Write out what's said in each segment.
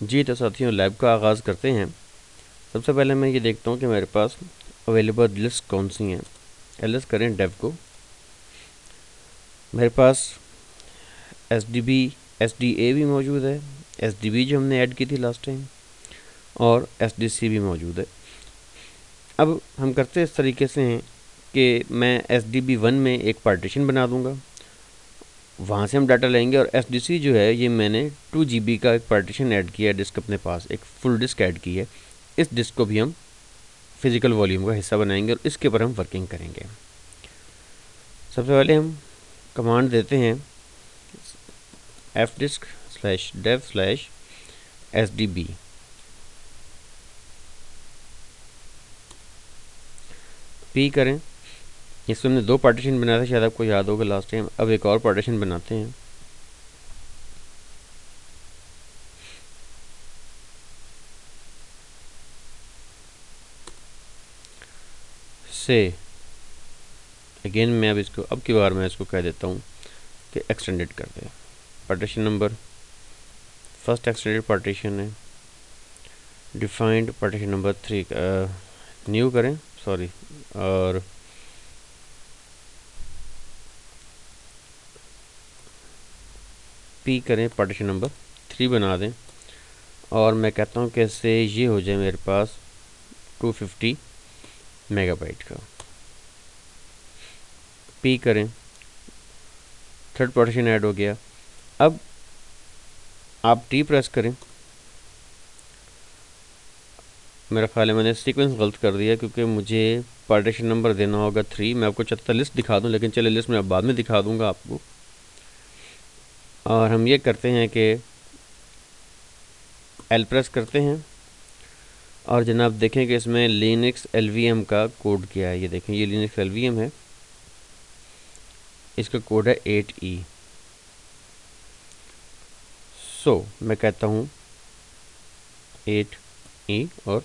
जी तो साथियों, लैब का आगाज़ करते हैं। सबसे पहले मैं ये देखता हूँ कि मेरे पास अवेलेबल लिस्ट कौन सी हैं। एलएस करें डेव को। मेरे पास एसडीबी एसडीए भी मौजूद है, एसडीबी जो हमने ऐड की थी लास्ट टाइम, और एसडीसी भी मौजूद है। अब हम करते इस तरीके से हैं कि मैं एसडीबी 1 में एक पार्टीशन बना दूंगा, वहाँ से हम डाटा लेंगे। और एसडीसी जो है, ये मैंने 2 GB का एक पार्टीशन ऐड किया है, डिस्क अपने पास एक फुल डिस्क ऐड की है। इस डिस्क को भी हम फिजिकल वॉल्यूम का हिस्सा बनाएंगे और इसके ऊपर हम वर्किंग करेंगे। सबसे पहले हम कमांड देते हैं fdisk/dev/sdb। पी करें। इसमें हमने 2 पार्टीशन बनाया था, शायद आपको याद होगा लास्ट टाइम। अब एक और पार्टीशन बनाते हैं। से अगेन मैं अब की बार मैं इसको कह देता हूँ कि एक्सटेंडेड कर दे। Partition number first extended partition है, डिफाइंड पार्टीशन नंबर 3 न्यू करें, सॉरी, और पी करें, पार्टीशन नंबर 3 बना दें। और मैं कहता हूँ कि इससे ये हो जाए मेरे पास 250 मेगाबाइट का। पी करें, थर्ड पार्टीशन ऐड हो गया। अब आप टी प्रेस करें। मेरा ख्याल है मैंने सीक्वेंस गलत कर दिया, क्योंकि मुझे पार्टीशन नंबर देना होगा 3। मैं आपको 74 लिस्ट दिखा दूं, लेकिन चलिए लिस्ट मैं अब बाद में दिखा दूंगा आपको। और हम ये करते हैं कि एल प्रेस करते हैं, और जनाब देखें कि इसमें लिनक्स एलवीएम का कोड क्या है। ये देखें, ये लिनक्स एलवीएम है, इसका कोड है 8E। सो मैं कहता हूँ 8E और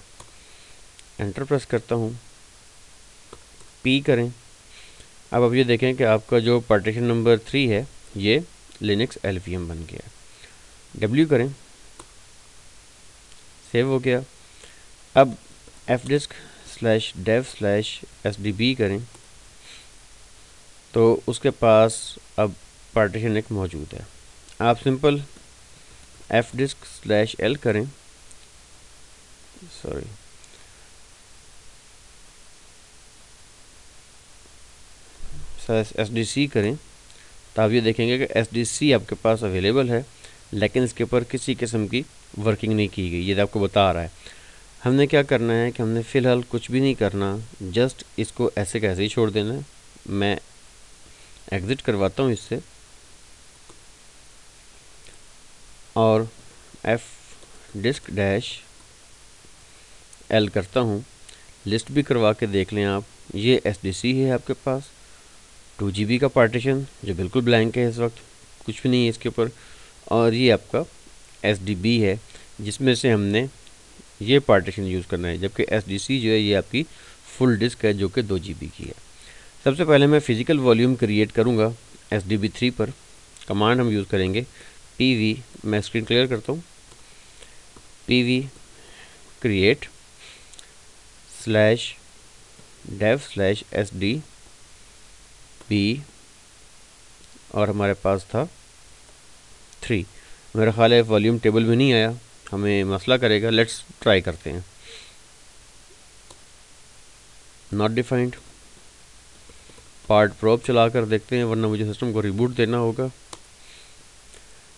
एंटर प्रेस करता हूँ। पी करें। अब ये देखें कि आपका जो पार्टीशन नंबर 3 है, ये लिनक्स एलवीएम बन गया। डब्ल्यू करें, सेव हो गया। अब fdisk/dev/sdb करें, तो उसके पास अब पार्टीशन एक मौजूद है। आप सिंपल fdisk/l करें, सॉरी, sdc करें, तो आप ये देखेंगे कि sdc आपके पास अवेलेबल है, लेकिन इसके ऊपर किसी किस्म की वर्किंग नहीं की गई। ये आपको बता रहा है। हमने क्या करना है कि हमने फ़िलहाल कुछ भी नहीं करना, जस्ट इसको ऐसे कैसे ही छोड़ देना है। मैं एग्ज़िट करवाता हूँ इससे, और fdisk-l करता हूँ। लिस्ट भी करवा के देख लें आप। ये SDC है आपके पास, 2 GB का पार्टीशन जो बिल्कुल ब्लैंक है, इस वक्त कुछ भी नहीं है इसके ऊपर। और ये आपका SDB है, जिसमें से हमने ये पार्टीशन यूज़ करना है, जबकि SDC जो है ये आपकी फुल डिस्क है जो कि 2 GB की है। सबसे पहले मैं फिज़िकल वॉल्यूम क्रिएट करूँगा SDB 3 पर। कमांड हम यूज़ करेंगे PV, मैं स्क्रीन क्लियर करता हूँ, PV क्रिएट /dev/sdb, और हमारे पास था 3। मेरा ख्याल है वॉल्यूम टेबल में नहीं आया, हमें मसला करेगा। लेट्स ट्राई करते हैं। नॉट डिफाइंड, पार्ट प्रोब चला कर देखते हैं, वरना मुझे सिस्टम को रिबूट देना होगा।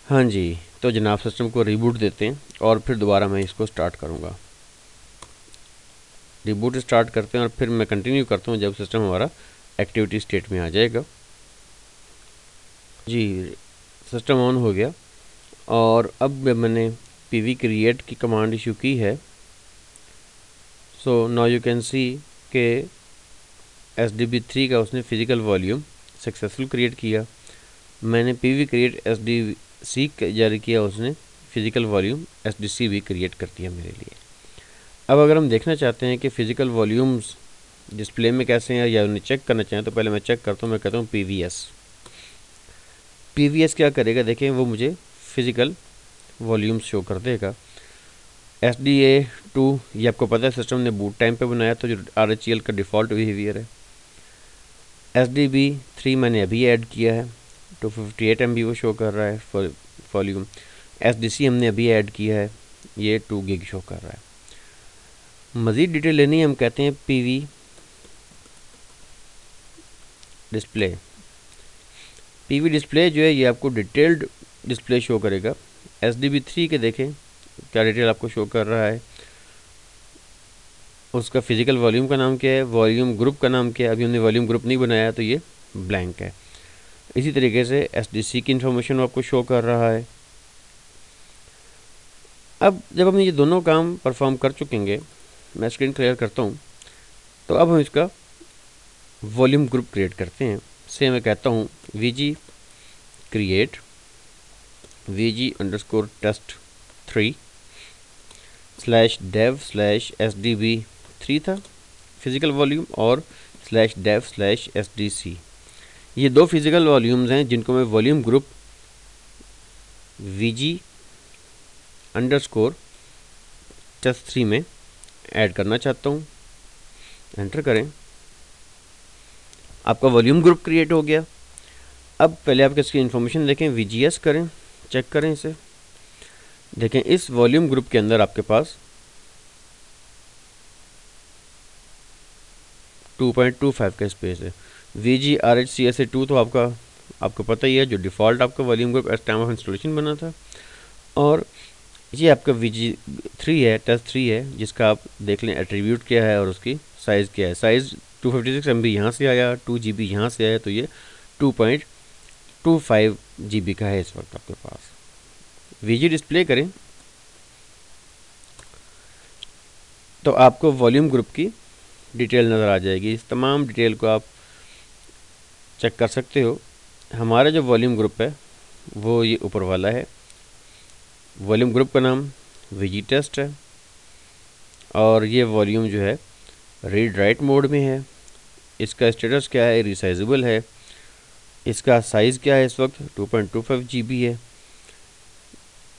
हाँ जी, तो जनाब सिस्टम को रिबूट देते हैं और फिर दोबारा मैं इसको स्टार्ट करूँगा। रिबूट स्टार्ट करते हैं और फिर मैं कंटिन्यू करता हूँ जब सिस्टम हमारा एक्टिविटी स्टेट में आ जाएगा। जी, सिस्टम ऑन हो गया, और अब मैंने PV क्रिएट की कमांड इशू की है। So now you can see के SDB 3 का उसने फिज़िकल वॉल्यूम सक्सेसफुल क्रिएट किया। मैंने PV क्रिएट SDC जारी किया, उसने फिज़िकल वॉल्यूम SDC भी क्रिएट कर दिया मेरे लिए। अब अगर हम देखना चाहते हैं कि फ़िज़िकल वॉल्यूम्स डिस्प्ले में कैसे हैं, या उन्हें चेक करना चाहें, तो पहले मैं चेक करता हूँ। मैं कहता हूँ PVS क्या करेगा, देखें वो मुझे फ़िज़िकल वॉल्यूम्स शो कर देगा। SDA2 ये आपको पता है सिस्टम ने बूट टाइम पे बनाया, तो जो RHEL का डिफ़ॉल्ट बिहेवियर है। SDB3 मैंने अभी ऐड किया है, 258 MB वो शो कर रहा है वॉल्यूम। SDC हमने अभी ऐड किया है, ये 2 GB शो कर रहा है। मज़ीद डिटेल लेनी है, हम कहते हैं PV डिस्प्ले। PV डिस्प्ले जो है ये आपको डिटेल्ड डिस्प्ले शो करेगा। SDB3 के देखें क्या डिटेल आपको शो कर रहा है, उसका फिजिकल वॉल्यूम का नाम क्या है, वॉल्यूम ग्रुप का नाम क्या है। अभी हमने वॉल्यूम ग्रुप नहीं बनाया तो ये ब्लैंक है। इसी तरीके से SDC की इंफॉर्मेशन आपको शो कर रहा है। अब जब हम ये दोनों काम परफॉर्म कर चुकेंगे, मैं स्क्रीन क्लियर करता हूँ, तो अब हम इसका वॉल्यूम ग्रुप क्रिएट करते हैं। से मैं कहता हूँ VG क्रिएट VG_test3 /dev/SDB3 था फिजिकल वॉल्यूम, और /dev/SDC। ये दो फिजिकल वॉल्यूम्स हैं जिनको मैं वॉल्यूम ग्रुप VG_test3 में ऐड करना चाहता हूँ। एंटर करें, आपका वॉल्यूम ग्रुप क्रिएट हो गया। अब पहले आप इसकी इन्फॉर्मेशन देखें, VGS करें, चेक करें इसे। देखें इस वॉल्यूम ग्रुप के अंदर आपके पास 2.25 का स्पेस है। VG_RHCSA2 तो आपको पता ही है, जो डिफ़ॉल्ट आपका volume group at time of installation बना था। और ये आपका VG3 है, test3 है, जिसका आप देख लें एट्रीब्यूट क्या है और उसकी साइज़ क्या है। साइज़ 256 MB यहाँ से आया, 2 GB यहाँ से आया, तो ये 2.25 GB का है इस वक्त आपके पास। VG डिस्प्ले करें तो आपको वॉल्यूम ग्रुप की डिटेल नज़र आ जाएगी। इस तमाम डिटेल को आप चेक कर सकते हो। हमारा जो वॉल्यूम ग्रुप है वो ये ऊपर वाला है। वॉल्यूम ग्रुप का नाम VG टेस्ट है, और ये वॉल्यूम जो है रीड राइट मोड में है। इसका स्टेटस क्या है, रिसाइजेबल है। इसका साइज़ क्या है, इस वक्त 2.25 GB है,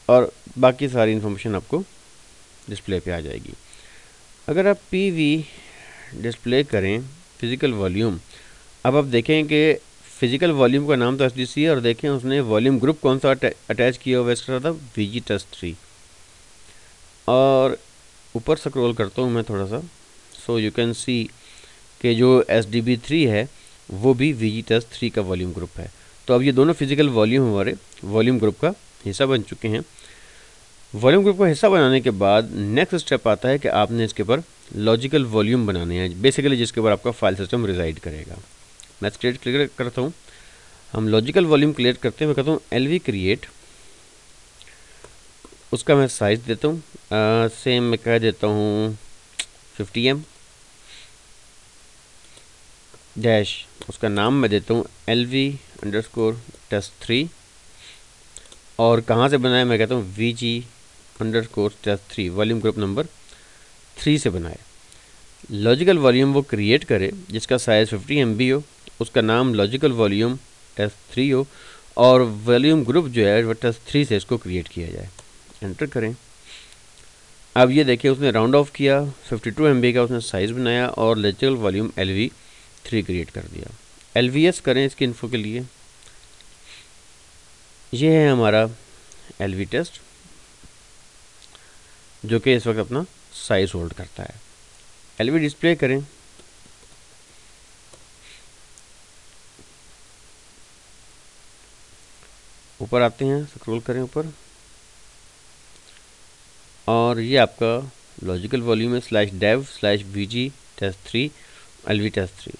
और बाकी सारी इन्फॉर्मेशन आपको डिस्प्ले पे आ जाएगी। अगर आप PV डिस्प्ले करें फिज़िकल वॉल्यूम, अब आप देखें कि फिज़िकल वॉल्यूम का नाम तो SDC है, और देखें उसने वॉल्यूम ग्रुप कौन सा अटैच किया हुआ इसका था, VG_test3। और ऊपर स्क्रॉल करता हूँ मैं थोड़ा सा, सो यू कैन सी कि जो SDB3 है वो भी VG_test3 का वॉल्यूम ग्रुप है। तो अब ये दोनों फिज़िकल वॉल्यूम हमारे वॉल्यूम ग्रुप का हिस्सा बन चुके हैं। वॉल्यूम ग्रुप का हिस्सा बनाने के बाद नेक्स्ट स्टेप आता है कि आपने इसके ऊपर लॉजिकल वॉल्यूम बनाने हैं, बेसिकली जिसके ऊपर आपका फाइल सिस्टम रिजाइड करेगा। मैं क्लियर करता हूँ, हम लॉजिकल वॉल्यूम क्लियर करते हैं। मैं कहता हूँ LV क्रिएट, उसका मैं साइज़ देता हूँ, सेम मैं कह देता हूँ 50 M डैश, उसका नाम मैं देता हूँ LV_test3, और कहाँ से बनाए मैं कहता हूँ VG_test3 वॉल्यूम ग्रुप नंबर 3 से बनाए। लॉजिकल वॉल्यूम वो क्रिएट करे जिसका साइज़ 50 MB हो, उसका नाम लॉजिकल वॉल्यूम test3 हो, और वॉल्यूम ग्रुप जो है वो test3 से इसको क्रिएट किया जाए। एंटर करें। अब ये देखिए उसने राउंड ऑफ किया, 52 MB का उसने साइज़ बनाया, और लॉजिकल वॉल्यूम LV3 क्रिएट कर दिया। LVS करें इसकी इन्फो के लिए। ये है हमारा LV टेस्ट, जो कि इस वक्त अपना साइज़ होल्ड करता है। LV डिस्प्ले करें, ऊपर आते हैं, स्क्रॉल करें ऊपर, और ये आपका लॉजिकल वॉल्यूम है /dev/VG_test3 LV_test3।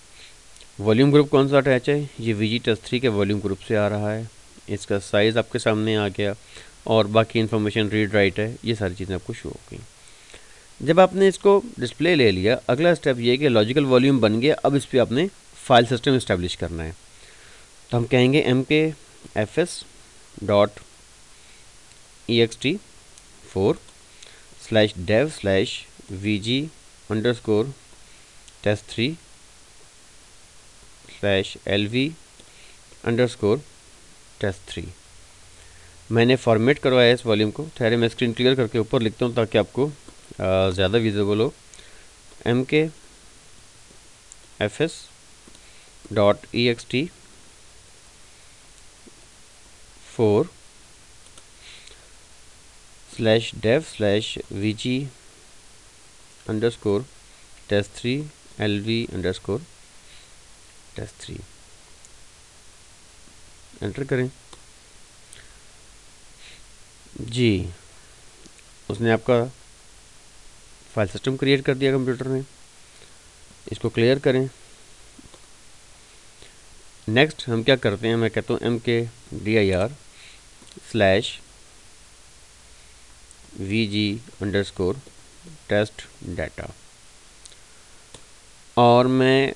वॉल्यूम ग्रुप कौन सा अटैच है, ये VG_test3 के वॉल्यूम ग्रुप से आ रहा है। इसका साइज़ आपके सामने आ गया, और बाकी इन्फॉर्मेशन रीड राइट है, ये सारी चीज़ें आपको शो हो गई। जब आपने इसको डिस्प्ले ले लिया, अगला स्टेप ये है कि लॉजिकल वॉल्यूम बन गया, अब इस पर आपने फाइल सिस्टम इस्टेब्लिश करना है। तो हम कहेंगे mkfs.ext4 /dev/VG_test3 /LV_test3। मैंने फॉर्मेट करवाया इस वॉल्यूम को। ठहरे मैं स्क्रीन क्लियर करके ऊपर लिखता हूँ ताकि आपको ज़्यादा विजिबल हो। mkfs.ext 4/dev/vg underscore test3 lv underscore test3 enter करें जी। उसने आपका फाइल सिस्टम क्रिएट कर दिया कंप्यूटर में। इसको क्लियर करें। नेक्स्ट हम क्या करते हैं, मैं कहता हूँ mkdir/vg_test data और मैं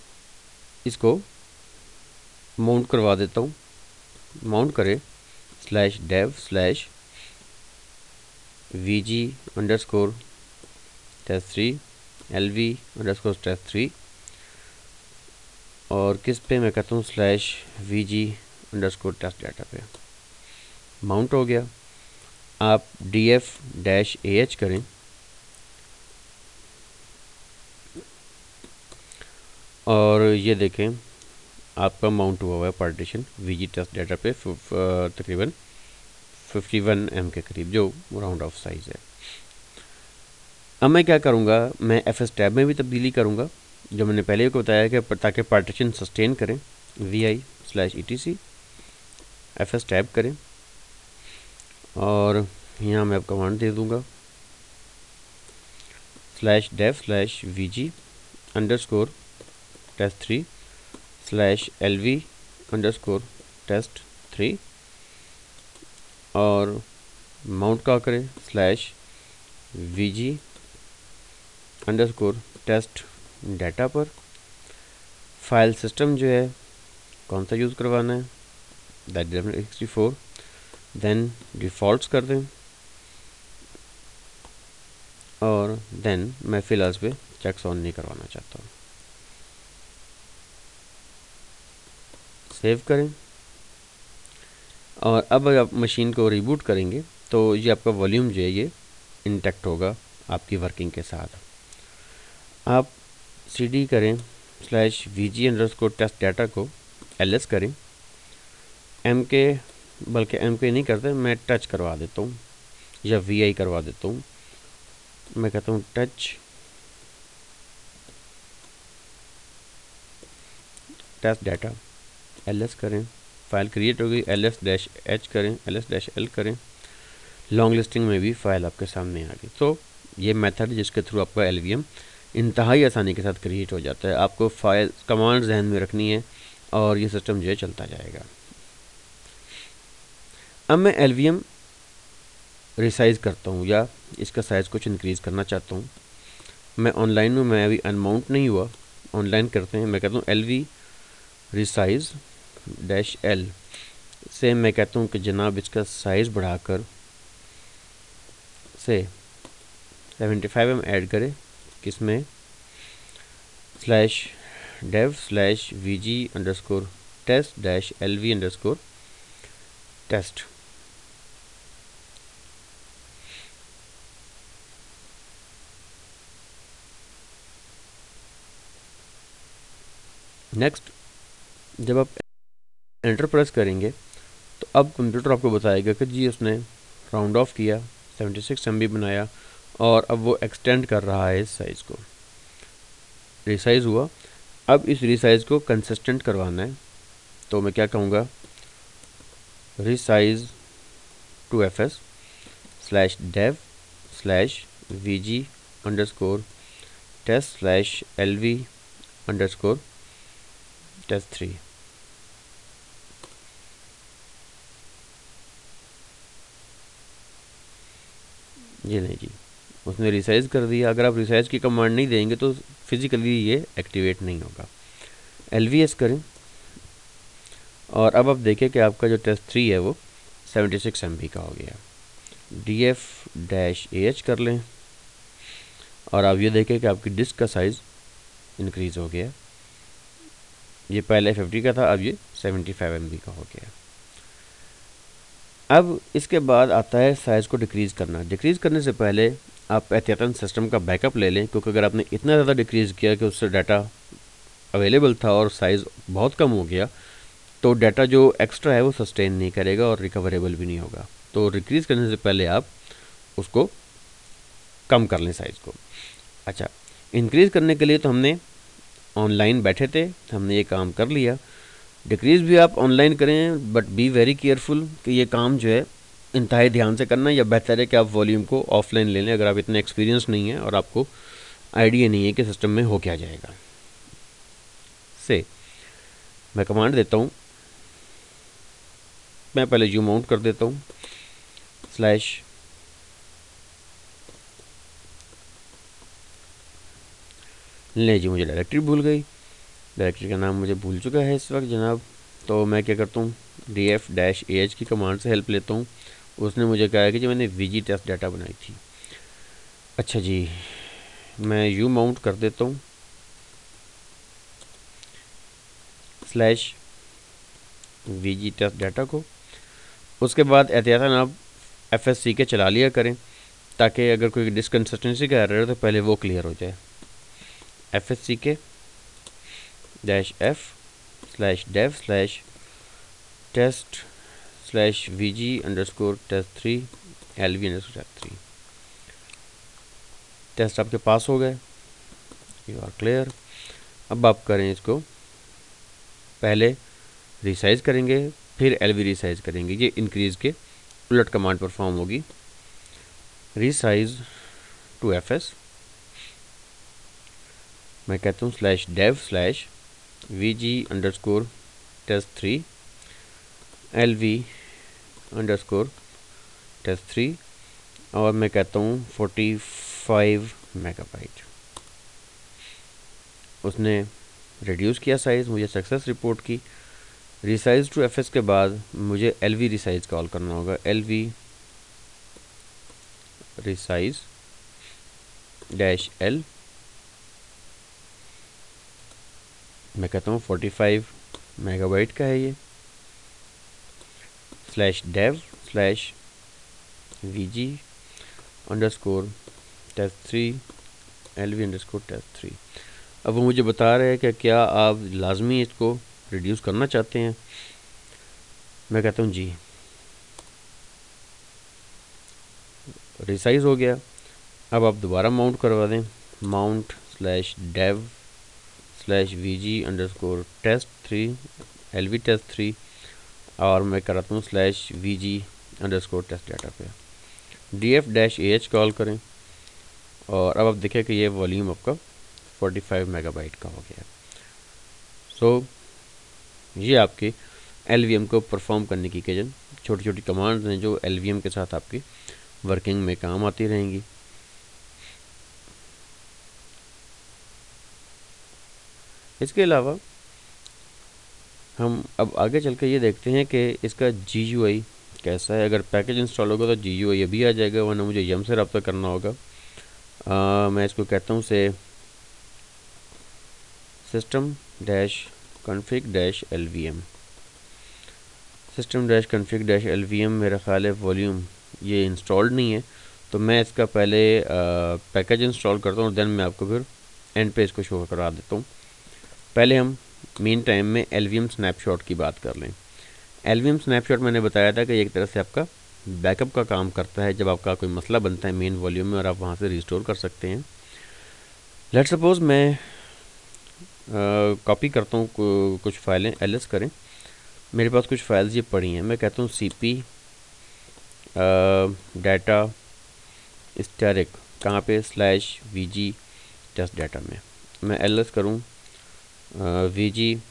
इसको माउंट करवा देता हूँ। माउंट करें /dev/vg_test3 lv_test3 और किस पे, मैं कहता हूँ /vg_test data पे। माउंट हो गया। आप df-ah करें और ये देखें आपका माउंट हुआ है पार्टीशन वीजी टेस्ट डाटा पे तकरीबन 51 M के करीब, जो राउंड ऑफ साइज़ है। अब मैं क्या करूँगा, मैं FS टैब में भी तब्दीली करूँगा, जो मैंने पहले को बताया कि ताकि पार्टीशन सस्टेन करें। vi/etc FS टैब करें और यहाँ मैं अब कमांड दे दूँगा /dev/vg_test3 /lv_test3 और माउंट का करें /vg_test डाटा पर। फाइल सिस्टम जो है कौन सा यूज़ करवाना है, दैट64, देन डिफ़ॉल्ट्स कर दें और देन मैं फ़िलहाल इस पर चेक्स ऑन नहीं करवाना चाहता हूँ। सेव करें और अब आप मशीन को रिबूट करेंगे तो ये आपका वॉल्यूम जो है ये इंटैक्ट होगा आपकी वर्किंग के साथ। आप cd करें /vg_test data को ls करें, mk बल्कि mk नहीं करते, मैं टच करवा देता हूँ या vi करवा देता हूँ। मैं कहता हूँ टच टेस्ट डाटा, ls करें, फाइल क्रिएट हो गई। ls-h करें, ls-l करें, लॉन्ग लिस्टिंग में भी फाइल आपके सामने आ गई। तो ये मेथड जिसके थ्रू आपका LVM इंतहाई आसानी के साथ क्रिएट हो जाता है। आपको फाइल कमांड जहन में रखनी है और ये सिस्टम जो है चलता जाएगा। अब मैं LVM रिसाइज करता हूँ या इसका साइज़ कुछ इंक्रीज़ करना चाहता हूँ। मैं ऑनलाइन में, मैं अभी अनमाउंट नहीं हुआ, ऑनलाइन करते हैं। मैं कहता हूँ LV resize-l से मैं कहता हूँ कि जनाब इसका साइज़ बढ़ाकर से 75 M ऐड करें, किसमें /dev/vg_test-lv_test। नेक्स्ट जब आप एंटर प्रेस करेंगे तो अब कंप्यूटर आपको बताएगा कि जी उसने राउंड ऑफ किया, 76 MB बनाया और अब वो एक्सटेंड कर रहा है इस साइज़ को। रिसाइज़ हुआ। अब इस रिसाइज़ को कंसिस्टेंट करवाना है तो मैं क्या कहूँगा, resize to fs /dev/vg_test/lv_test3। ये नहीं जी, उसने रिसाइज़ कर दिया। अगर आप रिसाइज़ की कमांड नहीं देंगे तो फिज़िकली ये एक्टिवेट नहीं होगा। LVS करें और अब आप देखें कि आपका जो test3 है वो 76 MB का हो गया। df-ah कर लें और आप ये देखें कि आपकी डिस्क का साइज़ इंक्रीज़ हो गया। ये पहले 50 का था, अब ये 75 MB का हो गया। अब इसके बाद आता है साइज़ को डिक्रीज़ करना। डिक्रीज़ करने से पहले आप एहतियातन सिस्टम का बैकअप ले लें, क्योंकि अगर आपने इतना ज़्यादा डिक्रीज़ किया कि उससे डाटा अवेलेबल था और साइज़ बहुत कम हो गया, तो डाटा जो एक्स्ट्रा है वो सस्टेन नहीं करेगा और रिकवरेबल भी नहीं होगा। तो डिक्रीज़ करने से पहले आप उसको कम कर लें साइज़ को। अच्छा, इंक्रीज़ करने के लिए तो हमने ऑनलाइन बैठे थे, हमने ये काम कर लिया। डिक्रीज़ भी आप ऑनलाइन करें, बट बी वेरी केयरफुल कि ये काम जो है इंतहाई ध्यान से करना, या बेहतर है कि आप वॉल्यूम को ऑफलाइन ले लें अगर आप इतने एक्सपीरियंस नहीं है और आपको आइडिया नहीं है कि सिस्टम में हो क्या जाएगा। से मैं कमांड देता हूँ, मैं पहले जूम आउट कर देता हूँ, स्लैश ले जी, मुझे डायरेक्टरी भूल गई, डायरेक्टरी का नाम मुझे भूल चुका है इस वक्त जनाब। तो मैं क्या करता हूँ, df-ah की कमांड से हेल्प लेता हूँ। उसने मुझे कहा है कि जो मैंने VG टेस्ट डाटा बनाई थी। अच्छा जी, मैं यू माउंट कर देता हूँ, स्लैश VG टेस्ट डाटा को। उसके बाद एहतियातन आप FSC के चला लिया करें, ताकि अगर कोई डिसकंसिस्टेंसी का एरर है तो पहले वो क्लियर हो जाए। FSC के -f/dev/test/VG_test3 LV_test3। टेस्ट आपके पास हो गए, यू आर क्लियर। अब आप करें इसको, पहले रिसाइज करेंगे फिर LV रिसाइज करेंगे। ये इंक्रीज के उलट कमांड परफॉर्म होगी। रिसाइज टू FS, मैं कहता हूँ /dev/VG_test3 LV_test3, और मैं कहता हूँ 45 मेगाबाइट। उसने रिड्यूस किया साइज़, मुझे सक्सेस रिपोर्ट की। रिसाइज टू FS के बाद मुझे LV रिसाइज कॉल करना होगा। LV रिसाइज -L, मैं कहता हूँ 45 मेगाबाइट का है ये, /dev/VG_test3 LV_test3। अब वो मुझे बता रहे हैं कि क्या आप लाजमी इसको रिड्यूस करना चाहते हैं। मैं कहता हूँ जी। रिसाइज हो गया। अब आप दोबारा माउंट करवा दें, माउंट /dev/VG_test3 LV_test3, और मैं कराता हूँ /VG_test डाटा पे df-ah कॉल करें, और अब आप देखें कि ये वॉल्यूम आपका 45 मेगाबाइट का हो गया। सो ये आपके LVM को परफॉर्म करने की छोटी छोटी कमांड्स हैं जो LVM के साथ आपकी वर्किंग में काम आती रहेंगी। इसके अलावा हम अब आगे चल के ये देखते हैं कि इसका GUI कैसा है। अगर पैकेज इंस्टॉल होगा तो GUI अभी आ जाएगा, वरना मुझे यम से रब्ता करना होगा। मैं इसको कहता हूँ से system-config-lvm। system-config-lvm मेरा ख्याल है वॉल्यूम ये इंस्टॉल्ड नहीं है, तो मैं इसका पहले पैकेज इंस्टॉल करता हूँ, देन मैं आपको फिर एंड पे इसको शो करा देता हूँ। पहले हम मीन टाइम में LVM स्नैपशॉट की बात कर लें। LVM स्नैपशॉट मैंने बताया था कि एक तरह से आपका बैकअप का काम करता है। जब आपका कोई मसला बनता है मेन वॉल्यूम में और आप वहाँ से रिस्टोर कर सकते हैं। लेट्स सपोज मैं कॉपी करता हूँ कुछ फाइलें, LS करें, मेरे पास कुछ फाइल्स ये पड़ी हैं। मैं कहता हूँ CP डाटा स्टैटिक, कहाँ पे, /VG टेस्ट डाटा में। मैं LS करूँ VG_test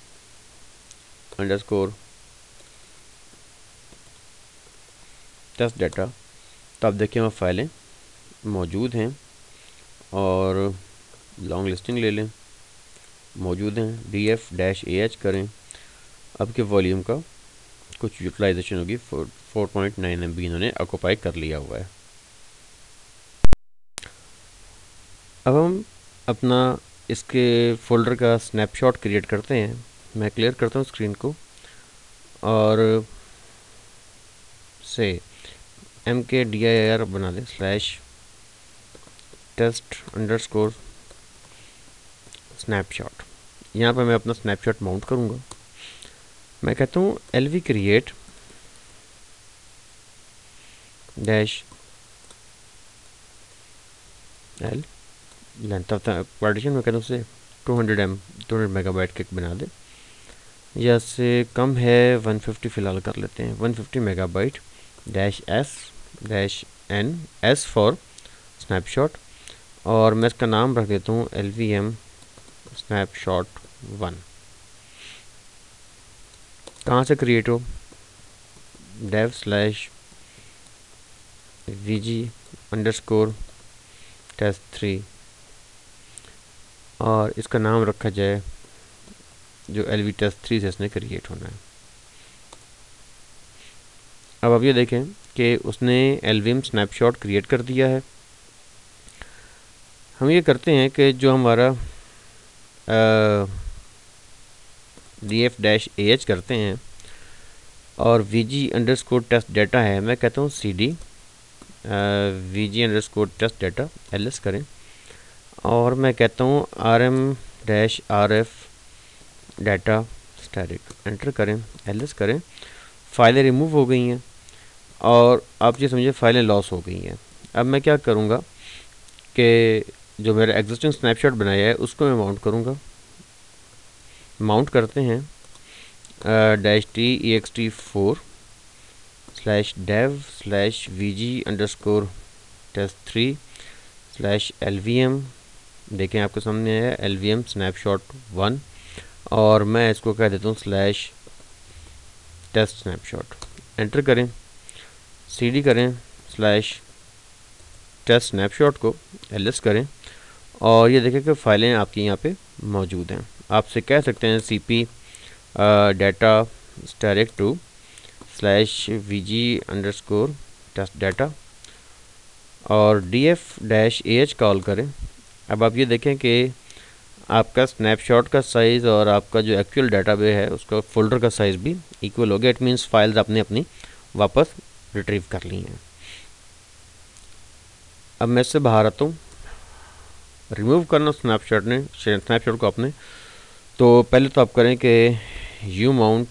डाटा, तो आप देखिए वहाँ फाइलें मौजूद हैं, और लॉन्ग लिस्टिंग ले लें, मौजूद हैं। df-ah करें, अब के वॉल्यूम का कुछ यूटिलाइजेशन होगी, 4.9 MB इन्होंने ऑक्यूपाई कर लिया हुआ है। अब हम अपना इसके फोल्डर का स्नैपशॉट क्रिएट करते हैं। मैं क्लियर करता हूँ स्क्रीन को, और से mkdir बना दें /test_snapshot। यहाँ पर मैं अपना स्नैपशॉट माउंट करूँगा। मैं कहता हूँ lv create -l length of the partition, मैं कहता हूँ उसे 200 मेगाबाइट के बना दे, या से कम है 150 फ़िलहाल कर लेते हैं, 150 megabyte -s s for snapshot, और मैं इसका नाम रख देता हूँ lvm snapshot 1। कहाँ से क्रिएट हो, dev/vg_test3, और इसका नाम रखा जाए जो lv test3 से इसने क्रिएट होना है। अब आप ये देखें कि उसने lvm स्नैपशॉट क्रिएट कर दिया है। हम ये करते हैं कि जो हमारा df-ah करते हैं और vg_test data है, मैं कहता हूँ cd vg_test data ls करें, और मैं कहता हूँ rm-rf data static एंटर करें, ls करें। फाइलें रिमूव हो गई हैं और आप ये समझिए फाइलें लॉस हो गई हैं। अब मैं क्या करूँगा कि जो मेरा एग्जिस्टिंग स्नैपशॉट बनाया है उसको मैं माउंट करूँगा। माउंट करते हैं -text4/dev/vg_test3/lvm। देखें आपके सामने है lvm snapshot 1, और मैं इसको कह देता हूँ /test snapshot। एंटर करें, cd करें /test snapshot को ls करें, और ये देखें कि फ़ाइलें आपकी यहाँ पे मौजूद हैं। आपसे कह सकते हैं cp data static to /vg_test data और df-ah कॉल करें। अब आप ये देखें कि आपका स्नैपशॉट का साइज़ और आपका जो एक्चुअल डाटाबेस है उसका फोल्डर का साइज़ भी इक्वल हो गया। इट मीन्स फाइल्स आपने अपनी वापस रिट्रीव कर ली हैं। अब मैं इससे बाहर आता हूँ, रिमूव करना स्नैपशॉट को आपने, तो पहले तो आप करें कि umount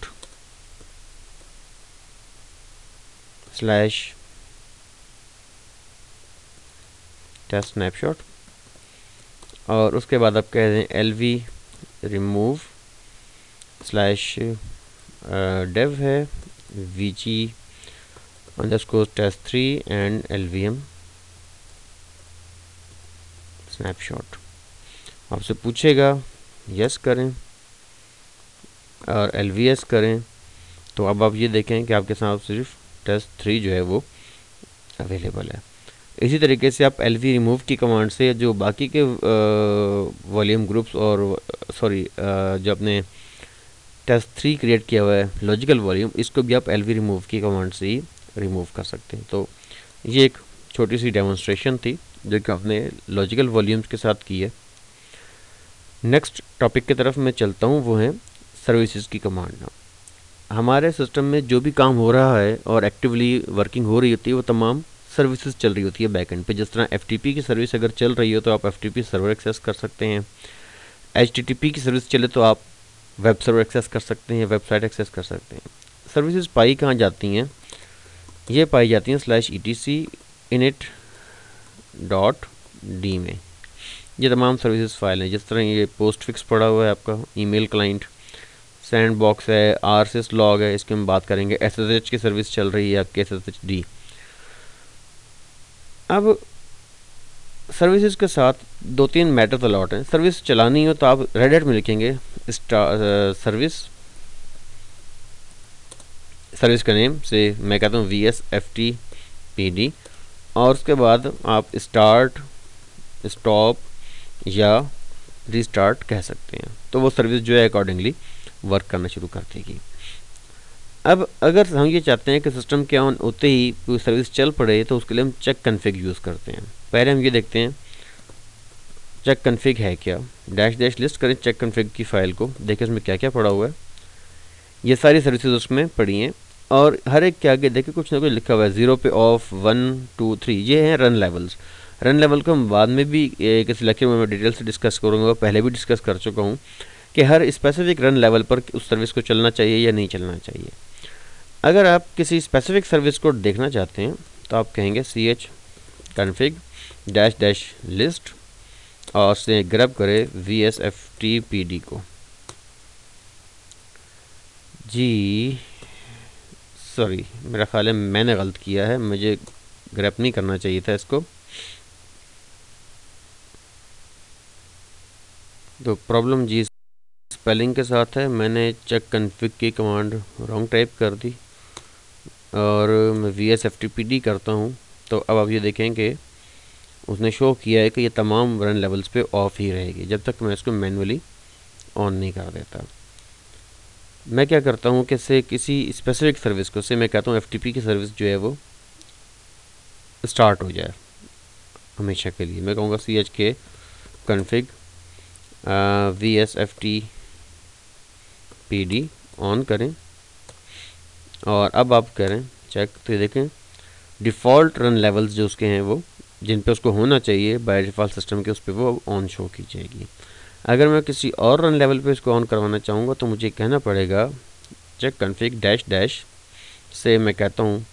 /test snapshot, और उसके बाद आप कह दें lv remove /dev है vg_test3 एंड lvm snapshot। आपसे पूछेगा यस करें और lvs करें, तो अब आप ये देखें कि आपके साथ सिर्फ test3 जो है वो अवेलेबल है। इसी तरीके से आप lv रिमूव की कमांड से जो बाकी के वॉल्यूम ग्रुप्स और जो अपने test3 क्रिएट किया हुआ है लॉजिकल वॉल्यूम, इसको भी आप lv रिमूव की कमांड से ही रिमूव कर सकते हैं। तो ये एक छोटी सी डेमोन्स्ट्रेशन थी जो कि आपने लॉजिकल वॉल्यूम्स के साथ की है। नेक्स्ट टॉपिक की तरफ मैं चलता हूँ, वो है सर्विसेज की कमांड। हमारे सिस्टम में जो भी काम हो रहा है और एक्टिवली वर्किंग हो रही होती है वो तमाम सर्विसेज चल रही होती है बैकएंड पे। जिस तरह FTP की सर्विस अगर चल रही हो तो आप FTP सर्वर एक्सेस कर सकते हैं। HTTP की सर्विस चले तो आप वेब सर्वर एक्सेस कर सकते हैं, वेबसाइट एक्सेस कर सकते हैं। सर्विसेज पाई कहाँ जाती हैं, ये पाई जाती हैं /etc/init.d में। ये तमाम सर्विसेज फाइल हैं। जिस तरह ये पोस्टफिक्स पड़ा हुआ है आपका ईमेल क्लाइंट, सैंडबॉक्स है, RSS लॉग है, इसके हम बात करेंगे। SSH की सर्विस चल रही है आपके SSHD। अब सर्विसेज के साथ 2-3 मैटर्स अलॉट हैं। सर्विस चलानी हो तो आप रेडिट में लिखेंगे सर्विस का नेम से मैं कहता हूँ VSFTPD, और उसके बाद आप स्टार्ट, स्टॉप या रीस्टार्ट कह सकते हैं। तो वो सर्विस जो है अकॉर्डिंगली वर्क करना शुरू कर देगी। अब अगर हम ये चाहते हैं कि सिस्टम के ऑन होते ही कोई सर्विस चल पड़े तो उसके लिए हम चेक कन्फिग यूज़ करते हैं। पहले हम ये देखते हैं चेक कन्फिग है क्या। -- लिस्ट करें चेक कन्फिग की फ़ाइल को, देखें उसमें क्या क्या पड़ा हुआ है। ये सारी सर्विसेज उसमें पड़ी हैं और हर एक के आगे देखिए कुछ ना कुछ लिखा हुआ है, 0 पे ऑफ, 1 2 3, ये हैं रन लेवल्स। रन लेवल को हम बाद में भी किसी लेक्चर में मैं डिटेल से डिस्कस करूँगा, पहले भी डिस्कस कर चुका हूँ कि हर स्पेसिफिक रन लेवल पर उस सर्विस को चलना चाहिए या नहीं चलना चाहिए। अगर आप किसी स्पेसिफिक सर्विस को देखना चाहते हैं तो आप कहेंगे ch config -list और से ग्रैब करें vsftpd को। जी सॉरी, मेरा ख्याल है मैंने गलत किया है, मुझे ग्रैब नहीं करना चाहिए था इसको। तो प्रॉब्लम जी स्पेलिंग के साथ है, मैंने चेक कन्फिग की कमांड रॉन्ग टाइप कर दी और मैं vsftpd करता हूँ। तो अब आप ये देखें कि उसने शो किया है कि ये तमाम रन लेवल्स पे ऑफ ही रहेगी जब तक मैं इसको मैनुअली ऑन नहीं कर देता। मैं क्या करता हूँ कि से किसी स्पेसिफिक सर्विस को, से मैं कहता हूँ एफटीपी की सर्विस जो है वो स्टार्ट हो जाए हमेशा के लिए, मैं कहूँगा ch config vsftpd ऑन करें और अब आप करें चेक, तो ये देखें डिफ़ॉल्ट रन लेवल्स जो उसके हैं वो जिन पे उसको होना चाहिए बाय डिफ़ॉल्ट सिस्टम के, उस पर वो ऑन शो की जाएगी। अगर मैं किसी और रन लेवल पे इसको ऑन करवाना चाहूँगा तो मुझे कहना पड़ेगा चेक कन्फिग डैश से मैं कहता हूँ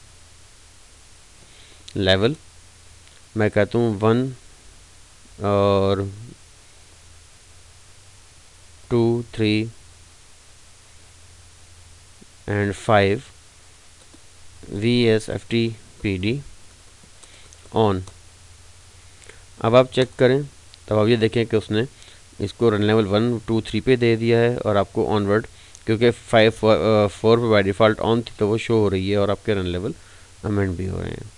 लेवल, मैं कहता हूँ 1 और 2 3 एंड 5 vsftpd ऑन। अब आप चेक करें तब आप ये देखें कि उसने इसको रन लेवल 1 2 3 पे दे दिया है और आपको ऑनवर्ड, क्योंकि 5 4 पे बाई डिफ़ॉल्ट ऑन थी तो वो शो हो रही है और आपके रन लेवल अमेंड भी हो रहे हैं।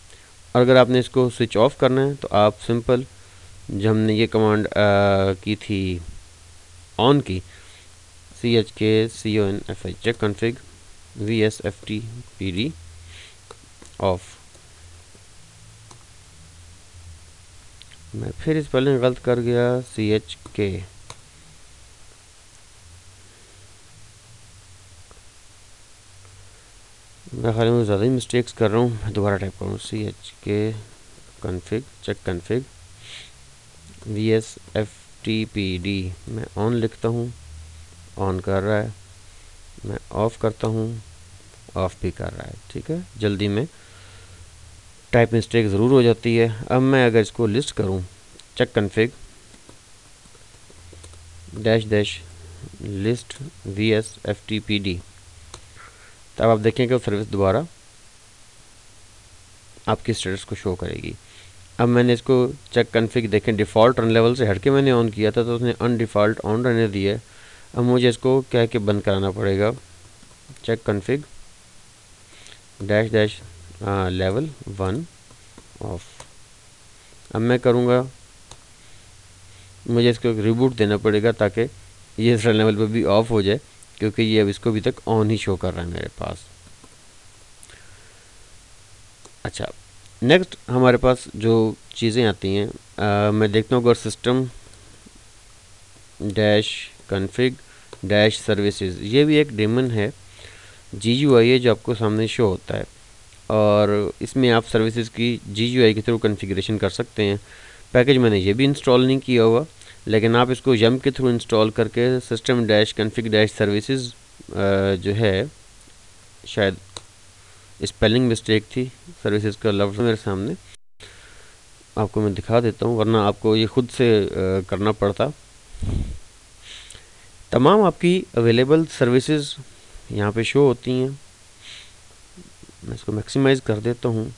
और अगर आपने इसको स्विच ऑफ करना है तो आप सिंपल जब हमने ये कमांड की थी ऑन की chkconfi check config vsftpd off. मैं फिर इस पहले गलत कर गया ch के, मैं ख्याल में ज़्यादा ही मिस्टेक्स कर रहा हूँ, मैं दोबारा टाइप करूँ ch के कन्फिग चेक कन्फिग vsftpd, मैं ऑन लिखता हूँ, ऑन कर रहा है, मैं ऑफ़ करता हूँ, ऑफ़ भी कर रहा है। ठीक है, जल्दी में टाइप मिस्टेक ज़रूर हो जाती है। अब मैं अगर इसको लिस्ट करूँ check config dash list vsftpd, तब आप देखें कि वो सर्विस दोबारा आपकी स्टेटस को शो करेगी। अब मैंने इसको चेक कन्फिग देखें डिफ़ॉल्ट रन लेवल से हटके मैंने ऑन किया था तो उसने अनडिफ़ॉल्ट ऑन रहने दिया है। अब मुझे इसको कह के बंद कराना पड़ेगा check config dash level 1 off. अब मैं करूँगा, मुझे इसको रिबूट देना पड़ेगा ताकि ये इस रन लेवल पर भी ऑफ हो जाए, क्योंकि ये अब इसको अभी तक ऑन ही शो कर रहा है मेरे पास। अच्छा, नेक्स्ट हमारे पास जो चीज़ें आती हैं, मैं देखता हूँ अगर system dash config dash services, ये भी एक डेमन है GUI है जो आपको सामने शो होता है और इसमें आप सर्विसेज की GUI के थ्रू कॉन्फ़िगरेशन कर सकते हैं। पैकेज मैंने ये भी इंस्टॉल नहीं किया हुआ, लेकिन आप इसको यम के थ्रू इंस्टॉल करके system dash config dash services जो है, शायद स्पेलिंग मिस्टेक थी, सर्विसेज का लफ्ज़ मेरे सामने, आपको मैं दिखा देता हूँ वरना आपको ये खुद से करना पड़ता। तमाम आपकी अवेलेबल सर्विसेज यहाँ पे शो होती हैं। मैं इसको मैक्सिमाइज़ कर देता हूँ।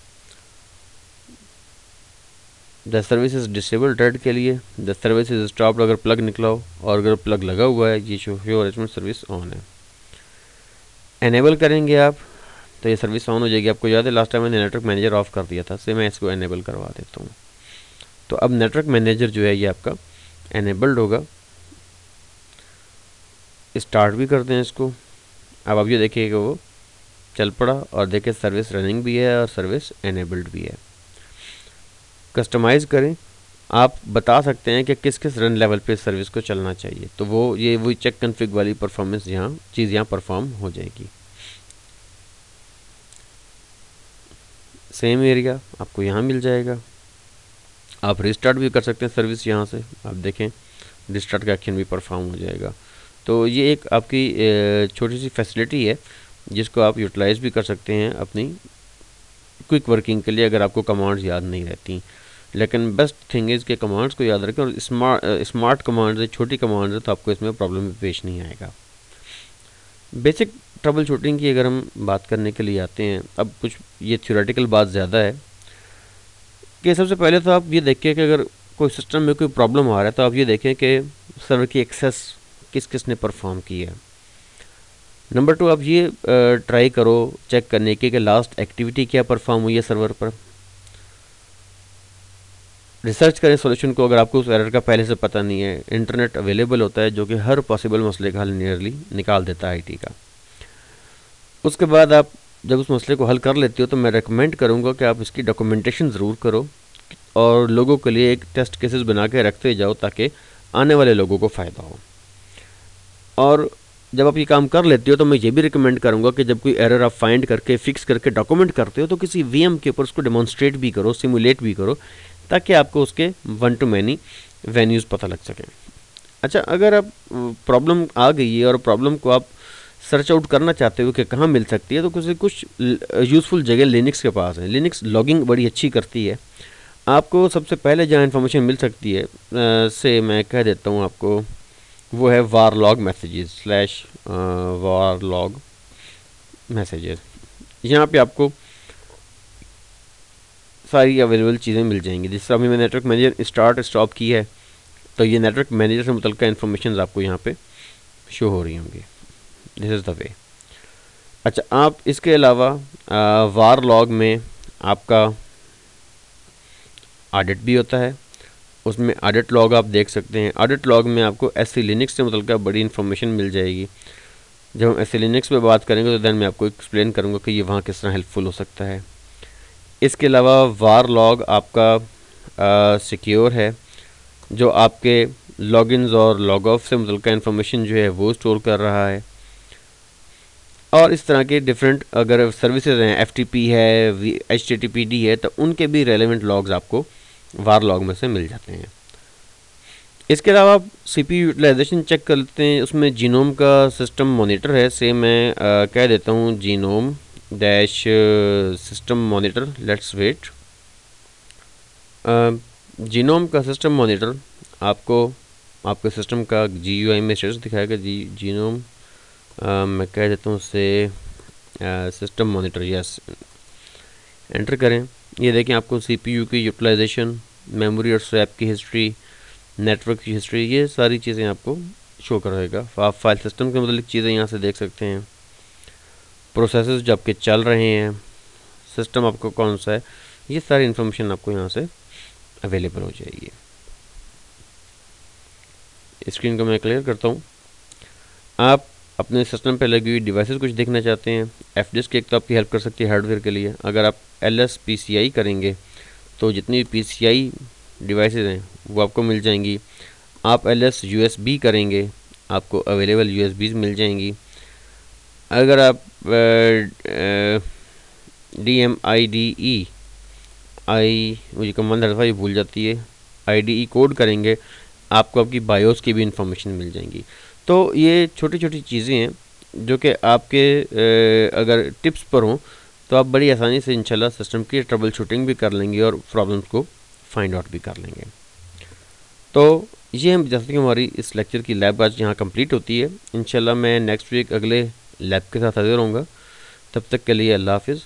The service is disabled red के लिए, द सर्विस इज़ स्टॉप्ड अगर प्लग निकला हो, और अगर प्लग लगा हुआ है ये शो अरेंजमेंट सर्विस ऑन है। एनेबल करेंगे आप तो ये सर्विस ऑन हो जाएगी। आपको याद है लास्ट टाइम मैंने नेटवर्क मैनेजर ऑफ कर दिया था, से मैं इसको एनेबल करवा देता हूँ। तो अब नेटवर्क मैनेजर जो है ये आपका एनेबल्ड होगा। स्टार्ट भी करते हैं इसको। अब आप ये देखिएगा वो चल पड़ा और देखिए सर्विस रनिंग भी है और सर्विस एनेबल्ड भी है। कस्टमाइज़ करें, आप बता सकते हैं कि किस किस रन लेवल पे सर्विस को चलना चाहिए, तो वो ये वही चेक कन्फिग वाली परफॉर्मेंस यहाँ चीज़ यहाँ परफॉर्म हो जाएगी। सेम एरिया आपको यहाँ मिल जाएगा। आप रिस्टार्ट भी कर सकते हैं सर्विस यहाँ से, आप देखें रिस्टार्ट का एक्शन भी परफॉर्म हो जाएगा। तो ये एक आपकी छोटी सी फैसिलिटी है जिसको आप यूटिलाइज़ भी कर सकते हैं अपनी क्विक वर्किंग के लिए, अगर आपको कमांड्स याद नहीं रहती। लेकिन बेस्ट थिंग इज़ के कमांड्स को याद रखें, और स्मार्ट कमांड्स है, छोटी कमांड्स है, तो आपको इसमें प्रॉब्लम भी पेश नहीं आएगा। बेसिक ट्रबल शूटिंग की अगर हम बात करने के लिए आते हैं, अब कुछ ये थ्योरेटिकल बात ज़्यादा है कि सबसे पहले तो आप ये देखिए कि अगर कोई सिस्टम में कोई प्रॉब्लम आ रहा है तो आप ये देखें कि सर्वर की एक्सेस किस किस ने परफॉर्म की है। नंबर 2, आप ये ट्राई करो चेक करने की कि लास्ट एक्टिविटी क्या परफॉर्म हुई है सर्वर पर। रिसर्च करें सॉल्यूशन को, अगर आपको उस एरर का पहले से पता नहीं है। इंटरनेट अवेलेबल होता है जो कि हर पॉसिबल मसले का हल नियरली निकाल देता है आईटी का। उसके बाद आप जब उस मसले को हल कर लेते हो तो मैं रेकमेंड करूँगा कि आप इसकी डॉक्यूमेंटेशन ज़रूर करो और लोगों के लिए एक टेस्ट केसेस बना के रखते जाओ ताकि आने वाले लोगों को फ़ायदा हो। और जब आप ये काम कर लेते हो तो मैं ये भी रिकमेंड करूँगा कि जब कोई एरर आप फाइंड करके फिक्स करके डॉक्यूमेंट करते हो तो किसी वीएम के ऊपर उसको डेमोन्स्ट्रेट भी करो, सिमुलेट भी करो, ताकि आपको उसके वन टू मैनी वेन्यूज़ पता लग सकें। अच्छा, अगर आप प्रॉब्लम आ गई है और प्रॉब्लम को आप सर्च आउट करना चाहते हो कि कहाँ मिल सकती है, तो कुछ यूज़फुल जगह लिनक्स के पास है। लिनक्स लॉगिंग बड़ी अच्छी करती है। आपको सबसे पहले जहाँ इन्फॉर्मेशन मिल सकती है से मैं कह देता हूँ आपको, वो है वारलॉग मैसेजेस / वारलॉग मैसेजेस। यहाँ पे आपको सारी अवेलेबल चीज़ें मिल जाएंगी। जिस तरह अभी मैं नेटवर्क मैनेजर स्टार्ट स्टॉप की है तो ये नेटवर्क मैनेजर से मुतल्लिक़ इन्फॉर्मेशन आपको यहाँ पे शो हो रही होंगी। This is the way. अच्छा, आप इसके अलावा वारलॉग में आपका ऑडिट भी होता है, उसमें ऑडिट लॉग आप देख सकते हैं। ऑडिट लॉग में आपको एससी लिनक्स से मुतल्लिक़ बड़ी इन्फॉर्मेशन मिल जाएगी। जब हम एससी लिनक्स पे बात करेंगे तो दैन मैं आपको एक्सप्लेन करूँगा कि ये वहाँ किस तरह हेल्पफुल हो सकता है। इसके अलावा वारलॉग आपका सिक्योर है, जो आपके लॉगिन्स और लॉग ऑफ से मुतल्लिक़ इन्फॉर्मेशन जो है वो स्टोर कर रहा है। और इस तरह के डिफरेंट अगर सर्विसेज हैं, FTP है, HTTPD है, तो उनके भी रेलेवेंट लॉग्स आपको वारलॉग में से मिल जाते हैं। इसके अलावा आप CPU यूटिलाइजेशन चेक कर लेते हैं। उसमें जीनोम का सिस्टम मॉनिटर है, से मैं कह देता हूँ GNOME dash system monitor. Let's wait. GNOME का सिस्टम मॉनिटर आपको आपके सिस्टम का GUI में स्टेटस दिखाएगा। जीनोम मैं कह देता हूँ उससे सिस्टम मॉनिटर, यस, एंटर करें। ये देखें आपको CPU की यूटिलाइजेशन, मेमोरी और स्वैप की हिस्ट्री, नेटवर्क की हिस्ट्री, ये सारी चीज़ें आपको शो करेगा। आप फाइल सिस्टम के मतलब चीज़ें यहाँ से देख सकते हैं। प्रोसेसेस जो आपके चल रहे हैं, सिस्टम आपको कौन सा है, ये सारी इन्फॉर्मेशन आपको यहाँ से अवेलेबल हो जाएगी। स्क्रीन को मैं क्लियर करता हूँ। आप अपने सिस्टम पे लगी हुई डिवाइसेस कुछ देखना चाहते हैं, FDisk एक तो आपकी हेल्प कर सकती है हार्डवेयर के लिए। अगर आप LS-PCI करेंगे तो जितनी भी PCI डिवाइसेस हैं वो आपको मिल जाएंगी। आप LS-USB करेंगे आपको अवेलेबल USBs मिल जाएंगी। अगर आप DMIDE मुझे कमांड हर बार भूल जाती है, IDE कोड करेंगे, आपको आपकी बायोस की भी इंफॉर्मेशन मिल जाएंगी। तो ये छोटी छोटी चीज़ें हैं जो कि आपके अगर टिप्स पर हों तो आप बड़ी आसानी से इंशाल्लाह सिस्टम की ट्रबल शूटिंग भी कर लेंगे और प्रॉब्लम्स को फाइंड आउट भी कर लेंगे। तो ये हम जैसे कि हमारी इस लेक्चर की लैब आज यहाँ कंप्लीट होती है। इंशाल्लाह मैं नेक्स्ट वीक अगले लैब के साथ हाजिर होऊंगा। तब तक के लिए अल्लाह हाफिज़।